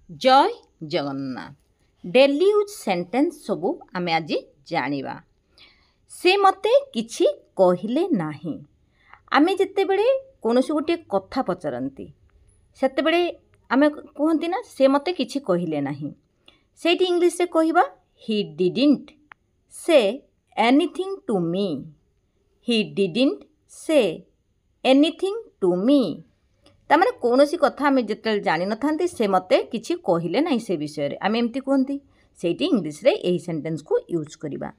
जय Jagannath daily use sentence सबू आमे आज जानिबा। से मते किछि कहिले नाही। आमे जत्ते बेले कोनोसी गोटे कथा पचरंती सेते बेले आमे कहंती ना से मते किछि कहिले नाही। सेठी इंग्लिश रे कहिबा he didn't say anything to me. He didn't say anything to me. तामाने कोनोसी कथा आमे जत्ते जानि नथांती से मते किछि कहिले नाही से विषय रे आमे एम्ति कहंती। सेठी इंग्लिश रे एही सेंटेंस को यूज करिबा।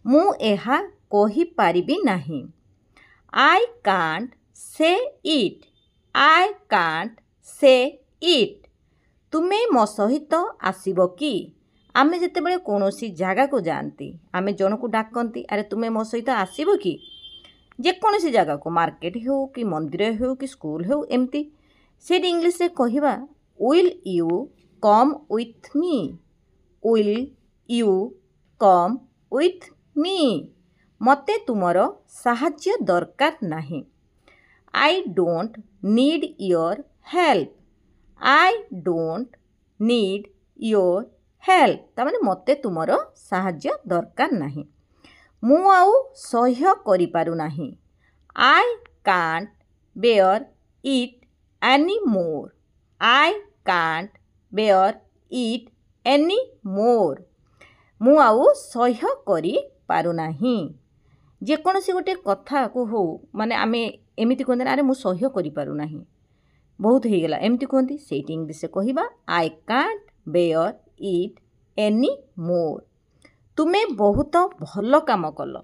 मु एहा कहि पारिबि नाही। I can't say it. I can't say it. तुमे मो सहित आसीबो कि। आमे जेतेबेले कोनोसी जागा को जानती आमे जन को डाकंती अरे तुमे मो सहित आसीबो कि। जेकोसी जगह को मार्केट हो कि मंदिर हो कि स्कूल हो एमती से इंग्लिश रे कहिबा will you come with me. Will you come with me. मते तुमरो साहाय्य दरकार नाही। I don't need your help. I don't need your help. तामाने मते तुमरो साहाय्य दरकार नाही। मु आउ सह्य करि पारु नाही। I can't bear it any more. I can't bear it any more. मु आउ सह्य करि पारु नाही। जेकोसी गोटे कथा को हो माने आमे एमिति कहते अरे मु सह्य करि पारु नाही बहुत हो गला एमती कहती। सेठी इंग्लिश कहिबा I can't bear it any more. तुमे बहुत भल काम कल।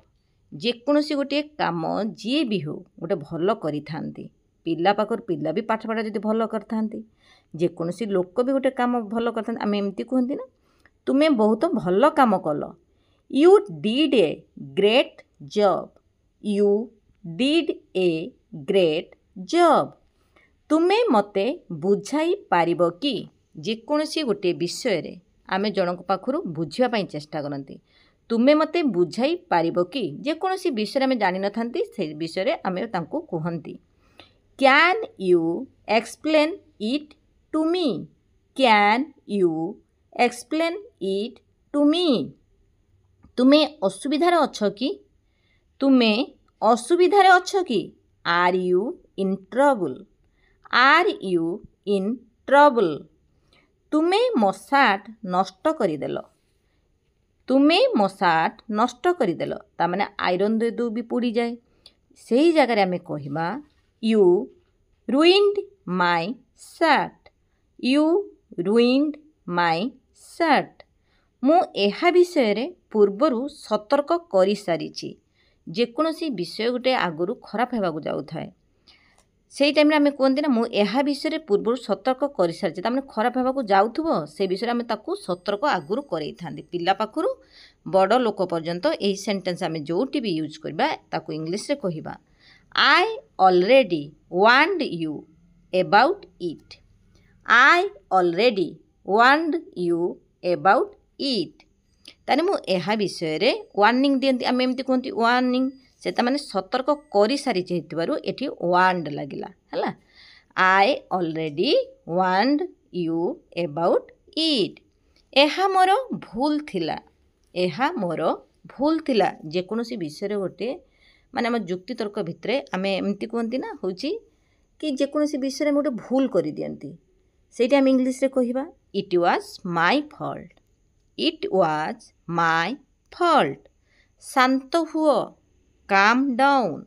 जेकोसी गोटे काम जी भी हो गोटे भल करि थांती। पिला पाखर पिला भी पाठ पढ़ा जदि भल करथांती जेकोसी लोक भी गोटे काम भल करथांती आमे एमती कहती ना तुमे बहुत भल काम कल। You did a great job. You did a great job. तुमे मते बुझाई पारिबो कि। जेकोसी गोटे विषय रे आमे जनक पाखरु बुझिया पई चेष्टा करंती। तुमे मते बुझाई पारिबो कि जेकोसी विषय आमे जानि नथांती से विषय रे आमे तांको कहंती। Can you explain it to me. Can you explain it to me. तुमे असुविधार अछ कि। तुमे असुविधार अछ कि। Are you in trouble. Are you in trouble. तुमे मो सार्ट नष्ट करिदेल। तुमे मो सार्ट नष्ट करिदेल तामाने आयरन दे दो भी पोड़ी जाए सही जगह आमे कहिबा you ruined my shirt. You ruined my shirt. मु एहा विषय रे पूर्वरु सतर्क करि सारिछि। जेकोसी विषय गोटे आगुरु खराब हेबाकु जाउथाय सेही टाइम रे आमे कहंती ना मु एहा विषय रे पूर्वरु सतर्क करि सारिछि तामाने खराब हेबाकु जाउथबो से विषय आमे ताकु सतर्क आगुरु करई थांदी। पिला पाखरु बड़ लोक पर्यंत एही सेंटेंस आमे जोटी भी यूज करबा ताकु इंग्लिश रे कहिबा I already warned you about it. I already warned you about it. ताने मु एहा विषय रे वार्निंग दियंती आमे एमती कहंती वार्निंग से तामाने सतर्क करि सारि जेतिबारु एठी वार्नड लागिला हला। I already warned you about it. एहा मोर भूल थिला। एहा मोर भूल थिला। जेकोसी विषय रे गोटे माने हम जुक्ति तर्क भितरे आमे एमती कहंती ना होची कि जेकोसी विषय रे गोटे भूल करि दियंती सेठी आमे इंग्लिश रे कहिबा it was my fault. It was my fault. शांत हुओ काम डाउन।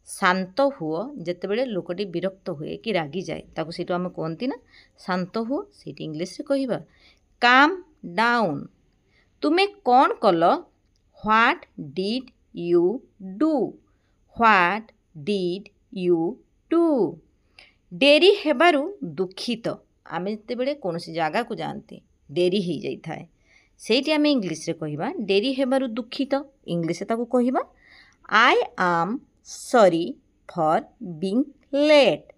शांत हुओ जेतेबेले लोकटी विरक्त हुए कि रागी जाए ताकु सेटु आमे कहंती ना शांत हुओ सेठी इंग्लिश रे कहिबा काम डाउन। तुमे कौन कल। What did you do. What did you do. डेरी हेबारु दुखित। आमे जेतेबेले कोनोसी जागा को जानती डेरी ही जाई थाए सेठी आमे इंग्लिश रे कहिबा डेरी हेबारु दुखित। इंग्लिश ताकु कहिबा I am sorry for being late.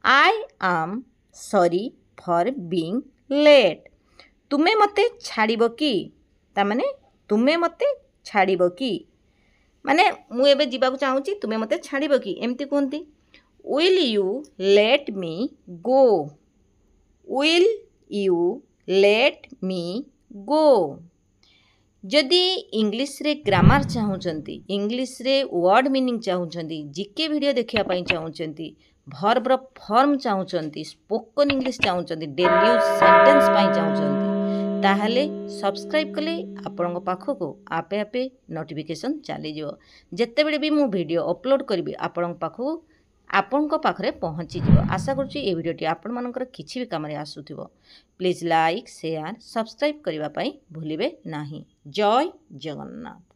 I am sorry for being late. तुमे मते छाड़िबो कि। तामाने तुमे मते छाड़िबो कि माने मु एबे जिबाकु चाहूची तुमे मते छाड़िबो कि एमती कहंती। Will you let me go. Will you let me go. जदि इंग्लिश रे ग्रामर चाहूँगी, इंग्लिश रे वर्ड मीनिंग चाहूँगी, जीके वीडियो देखापी चाहूँगी, भर्बर फॉर्म चाहूँगी, स्पोकन इंग्लिश चाहूँगी, डेली यूज सेंटेंस चाहूँगी, ताहले सब्सक्राइब कले आपण पाखक आपे आपे नोटिफिकेशन चली जाओ। जिते बड़े भी मु वीडियो अपलोड करी आपण पाखक आपण पाखरे पहुँची जीव। आशा करुँची ये वीडियोटी आपण मानकर किछि भी काम आसुथिबो। प्लीज लाइक शेयर सब्सक्राइब करने भूलिबे नाही। जय जगन्नाथ।